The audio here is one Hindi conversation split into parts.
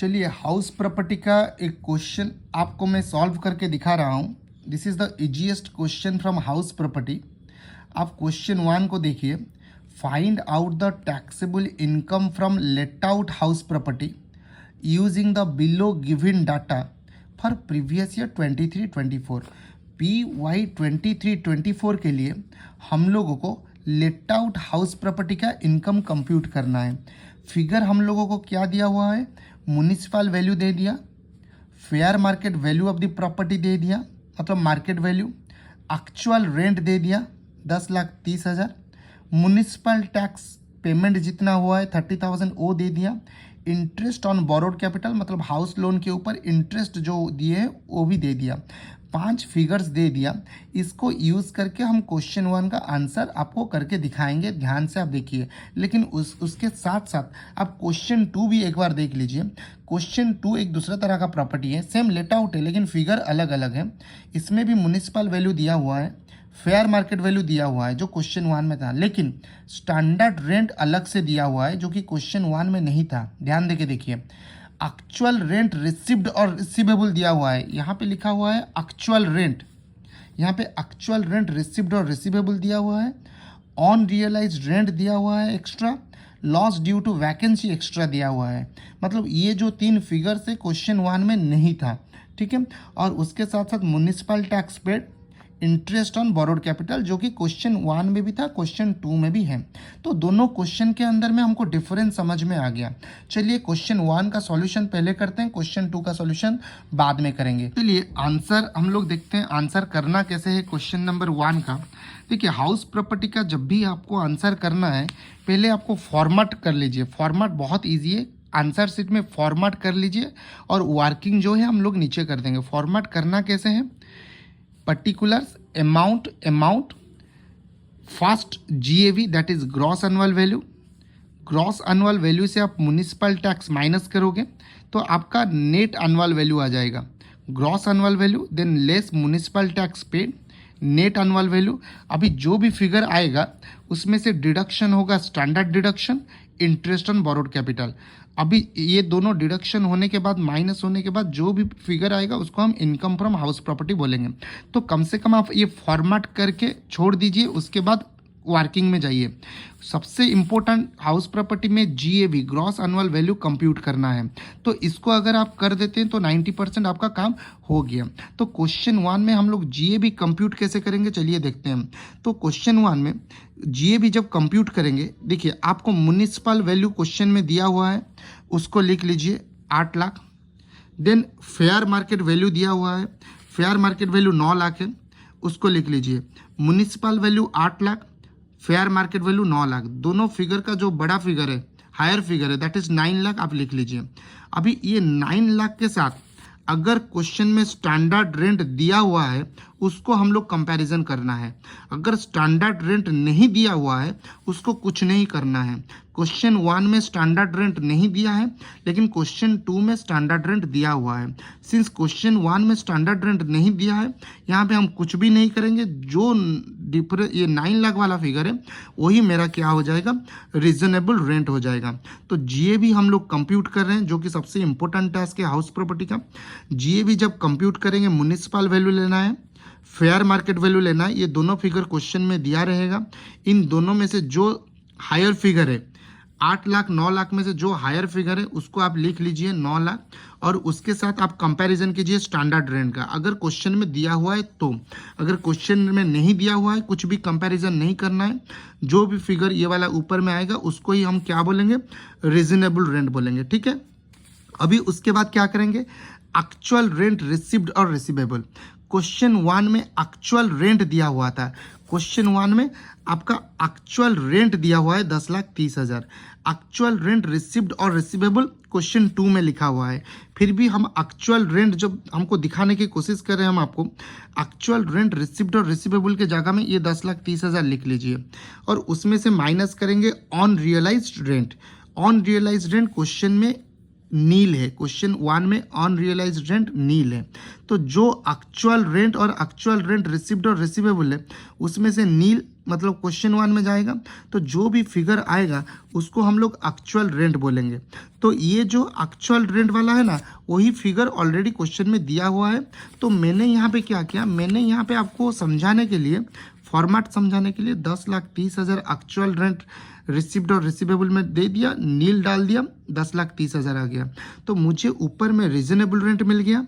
चलिए हाउस प्रॉपर्टी का एक क्वेश्चन आपको मैं सॉल्व करके दिखा रहा हूँ। This is the easiest question from house property. आप क्वेश्चन 1 को देखिए। Find out the taxable income from let out house property using the below given data for previous year 23-24। PY 23-24 के लिए हम लोगों को लेट आउट हाउस प्रॉपर्टी का इनकम कंप्यूट करना है। फिगर हम लोगों को क्या दिया हुआ है, म्युनिसिपल वैल्यू दे दिया, fair market value of the property दे दिया, मतलब मार्केट वैल्यू, एक्चुअल रेंट दे दिया 10,30,000, म्युनिसिपल टैक्स पेमेंट जितना हुआ है 30,000 वो दे दिया, इंटरेस्ट ऑन बोरोड कैपिटल मतलब हाउस लोन के ऊपर इंटरेस्ट जो दिए हैं वो भी दे दिया। 5 फिगर्स दे दिया। इसको यूज़ करके हम क्वेश्चन 1 का आंसर आपको करके दिखाएंगे, ध्यान से आप देखिए। लेकिन उसके साथ साथ आप क्वेश्चन 2 भी एक बार देख लीजिए। क्वेश्चन 2 एक दूसरा तरह का प्रॉपर्टी है, सेम लेट आउट है लेकिन फिगर अलग अलग है। इसमें भी म्युनिसिपल वैल्यू दिया हुआ है, फेयर मार्केट वैल्यू दिया हुआ है जो क्वेश्चन 1 में था, लेकिन स्टैंडर्ड रेंट अलग से दिया हुआ है जो कि क्वेश्चन 1 में नहीं था। ध्यान देके देखिए। एक्चुअल रेंट रिसिव्ड और रिसीवेबल दिया हुआ है, यहाँ पे लिखा हुआ है एक्चुअल रेंट, यहाँ पे एक्चुअल रेंट रिसिव्ड और रिसीवेबल दिया हुआ है। ऑन रियलाइज्ड रेंट दिया हुआ है extra, loss due to vacancy extra दिया हुआ है। मतलब ये जो 3 फिगर से क्वेश्चन 1 में नहीं था, ठीक है। और उसके साथ साथ municipal tax paid, interest on borrowed capital जो कि क्वेश्चन 1 में भी था, क्वेश्चन 2 में भी है। तो दोनों क्वेश्चन के अंदर में हमको डिफरेंस समझ में आ गया। चलिए क्वेश्चन 1 का सॉल्यूशन पहले करते हैं, क्वेश्चन 2 का सॉल्यूशन बाद में करेंगे। चलिए आंसर हम लोग देखते हैं, आंसर करना कैसे है क्वेश्चन नंबर 1 का। देखिए हाउस प्रॉपर्टी का जब भी आपको आंसर करना है पहले आपको फॉर्मेट कर लीजिए। फॉर्मेट बहुत ईजी है, आंसर शीट में फॉर्मेट कर लीजिए और वर्किंग जो है हम लोग नीचे कर देंगे। फॉर्मेट करना कैसे है, particulars amount first GAV that is gross annual value. Gross annual value से आप म्युनिसिपल टैक्स माइनस करोगे तो आपका नेट एनुअल वैल्यू आ जाएगा। Gross annual value than less municipal tax paid, net annual value. अभी जो भी फिगर आएगा उसमें से डिडक्शन होगा standard deduction, interest on borrowed capital. अभी ये दोनों डिडक्शन होने के बाद, माइनस होने के बाद जो भी फिगर आएगा उसको हम इनकम फ्रॉम हाउस प्रॉपर्टी बोलेंगे। तो कम से कम आप ये फॉर्मेट करके छोड़ दीजिए, उसके बाद वर्किंग में जाइए। सबसे इम्पोर्टेंट हाउस प्रॉपर्टी में GAV gross annual value compute करना है। तो इसको अगर आप कर देते हैं तो 90% आपका काम हो गया। तो क्वेश्चन 1 में हम लोग GAV कंप्यूट कैसे करेंगे चलिए देखते हैं। तो क्वेश्चन 1 में GAV जब कंप्यूट करेंगे, देखिए आपको म्युनिसिपल वैल्यू क्वेश्चन में दिया हुआ है, उसको लिख लीजिए 8 lakh. Then fair market value दिया हुआ है, फेयर मार्केट वैल्यू 9 लाख है, उसको लिख लीजिए। Municipal value 8 lakh, fair market value 9 lakh. दोनों फिगर का जो बड़ा फिगर है, हायर फिगर है, दैट इज 9 लाख, आप लिख लीजिए। अभी ये 9 लाख के साथ अगर क्वेश्चन में स्टैंडर्ड रेंट दिया हुआ है उसको हम लोग कंपैरिजन करना है। अगर स्टैंडर्ड रेंट नहीं दिया हुआ है उसको कुछ नहीं करना है। क्वेश्चन 1 में स्टैंडर्ड रेंट नहीं दिया है लेकिन क्वेश्चन 2 में स्टैंडर्ड रेंट दिया हुआ है। सिंस क्वेश्चन 1 में स्टैंडर्ड रेंट नहीं दिया है, यहाँ पे हम कुछ भी नहीं करेंगे। जो ये 9 लाख वाला फिगर है वही मेरा क्या हो जाएगा, रीजनेबल रेंट हो जाएगा। तो GAV हम लोग कंप्यूट कर रहे हैं जो कि सबसे इंपॉर्टेंट टास्क है हाउस प्रॉपर्टी का। GAV जब कंप्यूट करेंगे, म्युनिसिपल वैल्यू लेना है, फेयर मार्केट वैल्यू लेना है। ये दोनों फिगर क्वेश्चन में दिया रहेगा। इन दोनों में से जो हायर फिगर है, 8 लाख 9 लाख में से जो हायर फिगर है उसको आप लिख लीजिए 9 लाख, और उसके साथ आप कंपैरिजन कीजिए स्टैंडर्ड रेंट का। अगर क्वेश्चन में दिया हुआ है तो, अगर क्वेश्चन में नहीं दिया हुआ है कुछ भी कंपैरिजन नहीं करना है। जो भी फिगर ये वाला ऊपर में आएगा उसको ही हम क्या बोलेंगे, रीजनेबल रेंट बोलेंगे, ठीक है। अभी उसके बाद क्या करेंगे, एक्चुअल रेंट रिसिव्ड और रिसीवेबल। क्वेश्चन 1 में एक्चुअल रेंट दिया हुआ था, क्वेश्चन 1 में आपका एक्चुअल रेंट दिया हुआ है 10,30,000। एक्चुअल रेंट रिसिव्ड और रिसीवेबल क्वेश्चन 2 में लिखा हुआ है। फिर भी हम एक्चुअल रेंट जब हमको दिखाने की कोशिश कर रहे हैं, हम आपको एक्चुअल रेंट रिसिव्ड और रिसीवेबल के जगह में ये 10,30,000 लिख लीजिए और उसमें से माइनस करेंगे unrealised rent. Unrealised rent question में नील है, क्वेश्चन 1 में अनरियलाइज्ड रेंट नील है। तो जो एक्चुअल रेंट और एक्चुअल रेंट रिसिव्ड और रिसीवेबल है उसमें से नील मतलब क्वेश्चन 1 में जाएगा। तो जो भी फिगर आएगा उसको हम लोग एक्चुअल रेंट बोलेंगे। तो ये जो एक्चुअल रेंट वाला है ना वही फिगर ऑलरेडी क्वेश्चन में दिया हुआ है। तो मैंने यहाँ पे क्या किया, मैंने यहाँ पे आपको समझाने के लिए, फॉर्मेट समझाने के लिए 10,30,000 एक्चुअल रेंट रिसिप्ट और रिसीवेबल में दे दिया, नील डाल दिया, 10,30,000 आ गया। तो मुझे ऊपर में रीजनेबल रेंट मिल गया,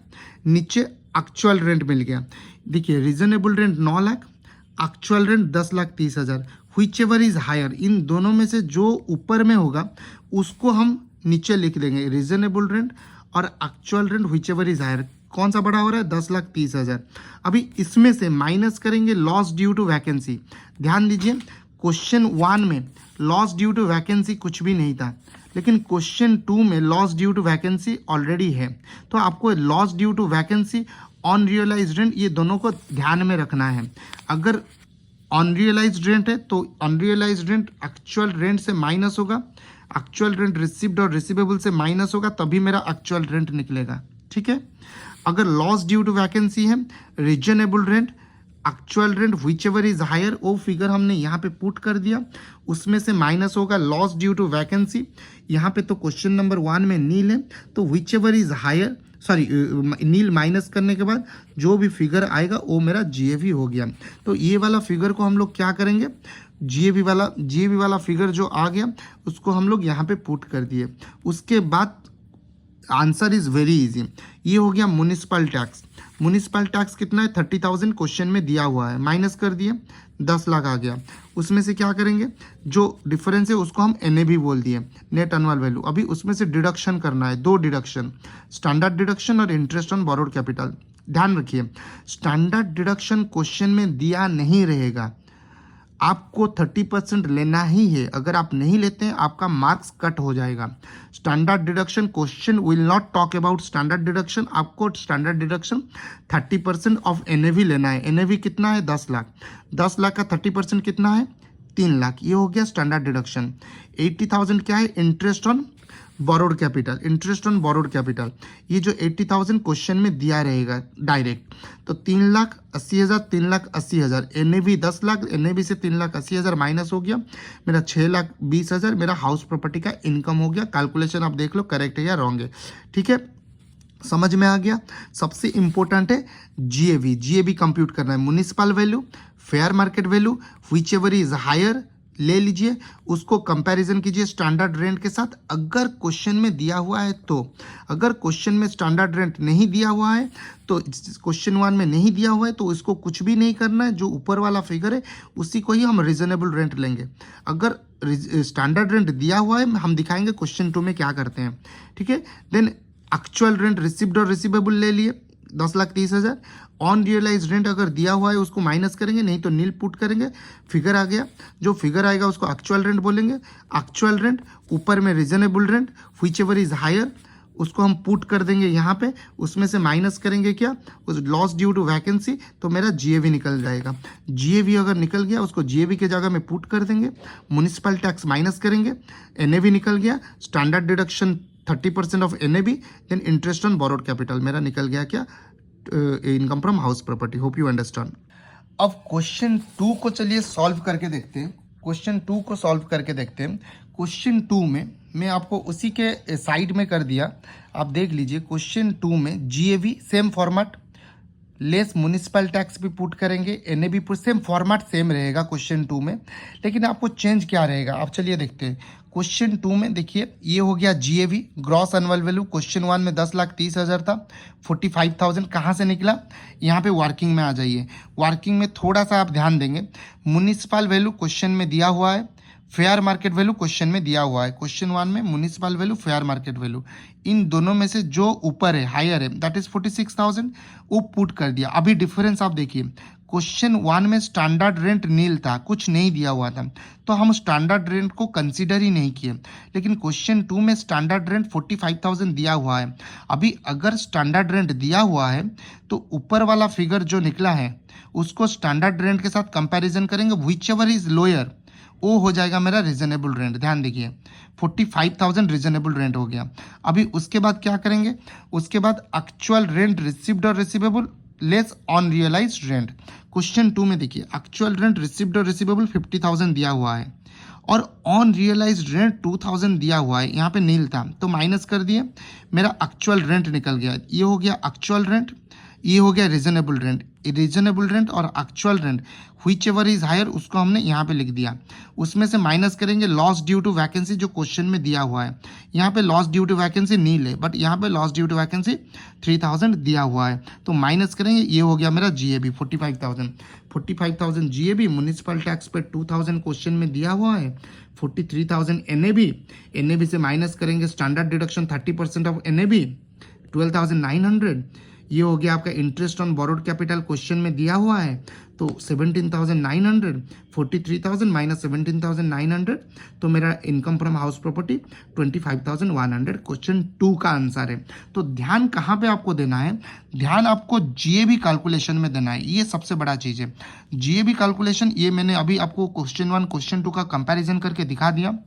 नीचे एक्चुअल रेंट मिल गया। देखिए reasonable rent 9 lakh, actual rent 10,30,000, whichever is higher. इन दोनों में से जो ऊपर में होगा उसको हम नीचे लिख देंगे, रीजनेबल रेंट और actual rent whichever is higher. कौन सा बड़ा हो रहा है, 10,30,000। अभी इसमें से माइनस करेंगे लॉस ड्यू टू वैकेंसी। ध्यान दीजिए क्वेश्चन 1 में लॉस ड्यू टू वैकेंसी कुछ भी नहीं था, लेकिन क्वेश्चन 2 में loss due to vacancy already है। तो आपको loss due to vacancy, unrealised rent, ये दोनों को ध्यान में रखना है। अगर अनरियलाइज्ड रेंट है तो अनरियलाइज्ड रेंट एक्चुअल रेंट से माइनस होगा, एक्चुअल रेंट रिसिव्ड और रिसीवेबल से माइनस होगा, तभी मेरा एक्चुअल रेंट निकलेगा। ठीक है। अगर लॉस ड्यू टू वैकेंसी है, reasonable rent, actual rent whichever is higher, वो फिगर हमने यहाँ पे पुट कर दिया, उसमें से माइनस होगा लॉस ड्यू टू वैकेंसी। यहाँ पे तो क्वेश्चन नंबर 1 में नील है, तो whichever is higher, sorry nil minus करने के बाद जो भी फिगर आएगा वो मेरा जीएवी हो गया। तो ये वाला फिगर को हम लोग क्या करेंगे, जीएवी वाला फिगर जो आ गया उसको हम लोग यहाँ पे पुट कर दिए। उसके बाद आंसर इज वेरी इजी। ये हो गया म्युनिसिपल टैक्स। म्युनिसिपल टैक्स कितना है, 30,000 क्वेश्चन में दिया हुआ है, माइनस कर दिए, 10 लाख आ गया। उसमें से क्या करेंगे, जो डिफरेंस है उसको हम एनएबी बोल दिए, नेट एनुअल वैल्यू। अभी उसमें से डिडक्शन करना है, 2 डिडक्शन, स्टैंडर्ड डिडक्शन और इंटरेस्ट ऑन बोरोड कैपिटल। ध्यान रखिए स्टैंडर्ड डिडक्शन क्वेश्चन में दिया नहीं रहेगा, आपको 30% लेना ही है। अगर आप नहीं लेते हैं आपका मार्क्स कट हो जाएगा। Standard deduction question will not talk about standard deduction. आपको स्टैंडर्ड डिडक्शन 30% ऑफ एनएवी लेना है। एनएवी कितना है, 10 लाख। 10 लाख का 30% कितना है, 3 लाख। ये हो गया स्टैंडर्ड डिडक्शन। 80,000 क्या है, interest on borrowed capital, interest on borrowed capital. ये जो 80,000 क्वेश्चन में दिया रहेगा डायरेक्ट। तो 3,80,000, 3,80,000, एनएवी 10 लाख, एनएवी से 3,80,000 माइनस हो गया, मेरा 6,20,000 मेरा हाउस प्रॉपर्टी का इनकम हो गया। कैलकुलेशन आप देख लो करेक्ट है या रॉन्ग है। ठीक है, समझ में आ गया। सबसे इंपॉर्टेंट है जीएवी। जीएवी कंप्यूट करना है, municipal value, fair market value, whichever is higher ले लीजिए, उसको कंपैरिजन कीजिए स्टैंडर्ड रेंट के साथ। अगर क्वेश्चन में दिया हुआ है तो, अगर क्वेश्चन में स्टैंडर्ड रेंट नहीं दिया हुआ है तो, क्वेश्चन 1 में नहीं दिया हुआ है तो इसको कुछ भी नहीं करना है। जो ऊपर वाला फिगर है उसी को ही हम रीजनेबल रेंट लेंगे। अगर स्टैंडर्ड रेंट दिया हुआ है हम दिखाएंगे क्वेश्चन 2 में क्या करते हैं। ठीक है, देन एक्चुअल रेंट रिसिव्ड और रिसीवेबल ले लिए, 10,30,000। ऑन रियलाइज रेंट अगर दिया हुआ है उसको माइनस करेंगे, नहीं तो नील पुट करेंगे। फिगर आ गया, जो फिगर आएगा उसको एक्चुअल रेंट बोलेंगे। एक्चुअल रेंट ऊपर में reasonable rent whichever is higher, उसको हम पुट कर देंगे यहाँ पे। उसमें से माइनस करेंगे क्या, उस लॉस ड्यू टू वैकेंसी, तो मेरा जीएवी निकल जाएगा। जीएवी अगर निकल गया उसको जीएवी के जगह में पुट कर देंगे। म्युनिसिपल टैक्स माइनस करेंगे, एनएवी निकल गया। Standard deduction 30% of NAV, then interest on borrowed capital, मेरा निकल गया क्या, income from house property. Hope you understand. अब क्वेश्चन 2 को चलिए सॉल्व करके देखते हैं। क्वेश्चन 2 को सॉल्व करके देखते हैं। क्वेश्चन 2 में मैं आपको उसी के साइड में कर दिया, आप देख लीजिए। क्वेश्चन 2 में GAV same format, less municipal tax भी पुट करेंगे, NAB put, same format same रहेगा क्वेश्चन 2 में। लेकिन आपको चेंज क्या रहेगा, आप चलिए देखते हैं। क्वेश्चन 2 में देखिए ये हो गया GAV, gross annual value. Question 1 में 10,30,000 था, 45,000 कहाँ से निकला, यहाँ पे वर्किंग में आ जाइए। वर्किंग में थोड़ा सा आप ध्यान देंगे, म्युनिसिपल वैल्यू क्वेश्चन में दिया हुआ है, फेयर मार्केट वैल्यू क्वेश्चन में दिया हुआ है। क्वेश्चन 1 में municipal value, fair market value, इन दोनों में से जो ऊपर है, हायर है, दैट इज 46,000, वो पुट कर दिया। अभी डिफरेंस आप देखिए, क्वेश्चन 1 में स्टैंडर्ड रेंट नील था, कुछ नहीं दिया हुआ था, तो हम स्टैंडर्ड रेंट को कंसीडर ही नहीं किए। लेकिन क्वेश्चन 2 में स्टैंडर्ड रेंट 45,000 दिया हुआ है। अभी अगर स्टैंडर्ड रेंट दिया हुआ है तो ऊपर वाला फिगर जो निकला है उसको स्टैंडर्ड रेंट के साथ कंपैरिजन करेंगे, व्हिच एवर इज लोअर, वो हो जाएगा मेरा रीजनेबल रेंट। ध्यान देखिए 45,000 रीजनेबल रेंट हो गया। अभी उसके बाद क्या करेंगे, उसके बाद एक्चुअल रेंट रिसीव्ड और receivable less unrealised rent. Question 2 में देखिए एक्चुअल रेंट रिसीव्ड और रिसीवेबल 50,000 दिया हुआ है और ऑन रियलाइज्ड रेंट 2,000 दिया हुआ है, यहाँ पे नील था तो माइनस कर दिए, मेरा एक्चुअल रेंट निकल गया। ये हो गया एक्चुअल रेंट, ये हो गया रीजनेबल रेंट। रीजनेबल रेंट और actual rent whichever is higher उसको हमने यहाँ पे लिख दिया। उसमें से माइनस करेंगे लॉस ड्यू टू वैकेंसी जो क्वेश्चन में दिया हुआ है। यहाँ पे लॉस ड्यू टू वैकेंसी नील है बट यहाँ पे लॉस ड्यू टू वैकेंसी 3,000 दिया हुआ है तो माइनस करेंगे, ये हो गया मेरा जीएबी 45,000 जीएबी। म्युनिसिपल टैक्स पे 2,000 क्वेश्चन में दिया हुआ है। 43,000 एनएबी से माइनस करेंगे स्टैंडर्ड डिडक्शन 30% ऑफ एनएबी 12,900। ये हो गया आपका interest on borrowed capital question में दिया हुआ है तो 17,900, 43,000 माइनस 17,900 तो मेरा income from house property 25,100 question 2 का आंसर है। तो ध्यान कहाँ पे आपको देना है, ध्यान आपको जीएबी कैलकुलेशन में देना है, ये सबसे बड़ा चीज़ है। जीएबी कैलकुलेशन ये मैंने अभी आपको क्वेश्चन 1 क्वेश्चन 2 का कंपैरिजन करके दिखा दिया।